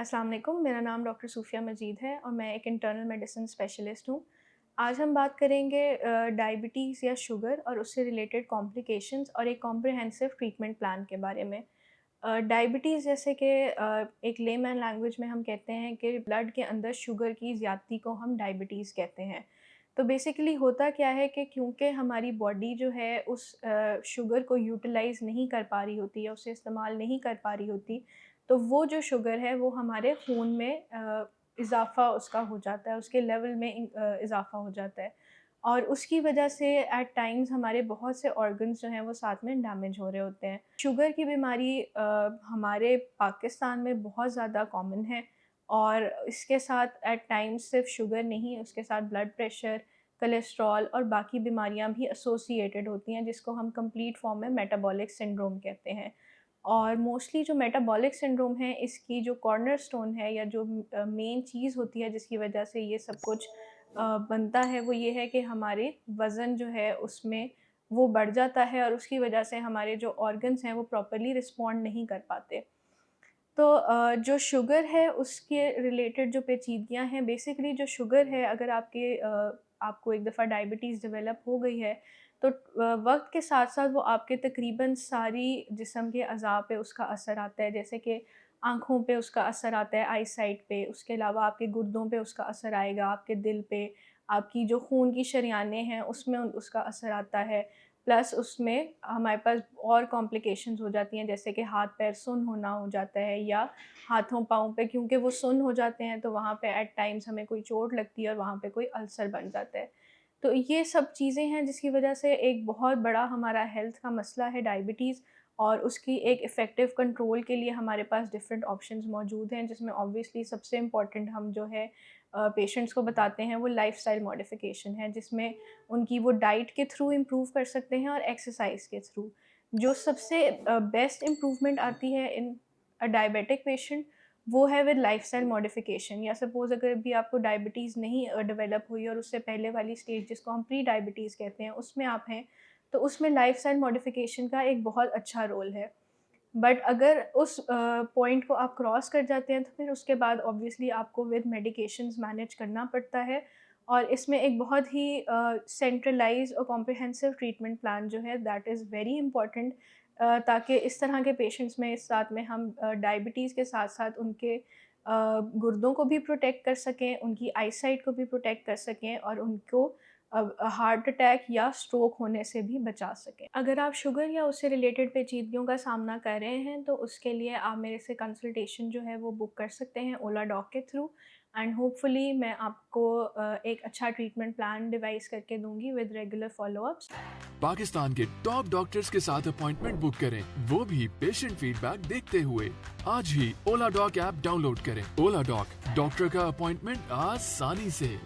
अस्सलाम वालेकुम, मेरा नाम डॉक्टर सूफिया मजीद है और मैं एक इंटरनल मेडिसिन स्पेशलिस्ट हूँ। आज हम बात करेंगे डायबिटीज़ या शुगर और उससे रिलेटेड कॉम्प्लिकेशंस और एक कॉम्प्रिहेंसिव ट्रीटमेंट प्लान के बारे में। डायबिटीज़ जैसे कि एक लेमैन लैंग्वेज में हम कहते हैं कि ब्लड के अंदर शुगर की ज़्यादती को हम डायबिटीज़ कहते हैं। तो बेसिकली होता क्या है कि क्योंकि हमारी बॉडी जो है उस शुगर को यूटिलाइज़ नहीं कर पा रही होती या उसे इस्तेमाल नहीं कर पा रही होती, तो वो जो शुगर है वो हमारे खून में इज़ाफ़ा उसका हो जाता है, उसके लेवल में इज़ाफ़ा हो जाता है और उसकी वजह से एट टाइम्स हमारे बहुत से ऑर्गन्स जो हैं वो साथ में डैमेज हो रहे होते हैं। शुगर की बीमारी हमारे पाकिस्तान में बहुत ज़्यादा कॉमन है और इसके साथ एट टाइम्स सिर्फ शुगर नहीं, उसके साथ ब्लड प्रेशर, कोलेस्ट्रॉल और बाकी बीमारियां भी एसोसिएटेड होती हैं, जिसको हम कंप्लीट फॉर्म में मेटाबॉलिक सिंड्रोम कहते हैं। और मोस्टली जो मेटाबॉलिक सिंड्रोम है, इसकी जो कॉर्नरस्टोन है या जो मेन चीज़ होती है जिसकी वजह से ये सब कुछ बनता है, वो ये है कि हमारे वज़न जो है उसमें वो बढ़ जाता है और उसकी वजह से हमारे जो ऑर्गन्स हैं वो प्रॉपर्ली रिस्पॉन्ड नहीं कर पाते। तो जो शुगर है उसके रिलेटेड जो पेचीदगियाँ हैं, बेसिकली जो शुगर है, अगर आपको एक दफ़ा डायबिटीज़ डेवलप हो गई है तो वक़्त के साथ-साथ वो आपके तकरीबन सारी जिस्म के अज़ा पे उसका असर आता है। जैसे कि आँखों पे उसका असर आता है, आई साइट पे, उसके अलावा आपके गुर्दों पे उसका असर आएगा, आपके दिल पे, आपकी जो खून की शरीयानें हैं उसमें उसका असर आता है। प्लस उसमें हमारे पास और कॉम्प्लिकेशंस हो जाती हैं, जैसे कि हाथ-पैर सुन्न होना हो जाता है या हाथों-पाँव पे क्योंकि वो सुन्न हो जाते हैं तो वहाँ पे एट टाइम्स हमें कोई चोट लगती है और वहाँ पे कोई अल्सर बन जाता है। तो ये सब चीज़ें हैं जिसकी वजह से एक बहुत बड़ा हमारा हेल्थ का मसला है डायबिटीज़, और उसकी एक इफ़ेक्टिव कंट्रोल के लिए हमारे पास डिफरेंट ऑप्शंस मौजूद हैं, जिसमें ऑब्वियसली सबसे इम्पॉर्टेंट हम जो है पेशेंट्स को बताते हैं वो लाइफ़स्टाइल मॉडिफ़िकेशन है, जिसमें उनकी वो डाइट के थ्रू इम्प्रूव कर सकते हैं और एक्सरसाइज के थ्रू। जो सबसे बेस्ट इम्प्रूवमेंट आती है इन अ डायबिटिक पेशेंट, वो है विद लाइफ़स्टाइल मॉडिफ़िकेशन। या सपोज़ अगर अभी आपको डायबिटीज़ नहीं डेवलप हुई और उससे पहले वाली स्टेज जिसको हम प्री डायबिटीज़ कहते हैं उसमें आप हैं, तो उसमें लाइफ़स्टाइल मॉडिफ़िकेशन का एक बहुत अच्छा रोल है। बट अगर उस पॉइंट को आप क्रॉस कर जाते हैं तो फिर उसके बाद ऑब्वियसली आपको विद मेडिकेशंस मैनेज करना पड़ता है, और इसमें एक बहुत ही सेंट्रलाइज्ड और कॉम्प्रिहेंसिव ट्रीटमेंट प्लान जो है दैट इज़ वेरी इंपॉर्टेंट, ताकि इस तरह के पेशेंट्स में इस साथ में हम डायबिटीज़ के साथ साथ उनके गुर्दों को भी प्रोटेक्ट कर सकें, उनकी आईसाइट को भी प्रोटेक्ट कर सकें और उनको हार्ट अटैक या स्ट्रोक होने से भी बचा सकें। अगर आप शुगर या उससे रिलेटेड पेचीदगियों का सामना कर रहे हैं तो उसके लिए आप मेरे से कंसल्टेशन जो है वो बुक कर सकते हैं ओला डॉक के थ्रू, एंड होपफुली मैं आपको एक अच्छा ट्रीटमेंट प्लान डिवाइस करके दूंगी विद रेगुलर फॉलोअप्स। पाकिस्तान के टॉप डॉक्टर्स के साथ अपॉइंटमेंट बुक करें, वो भी पेशेंट फीडबैक देखते हुए। आज ही ओला डॉक ऐप डाउनलोड करें। ओला डॉक, डॉक्टर का अपॉइंटमेंट आसानी से।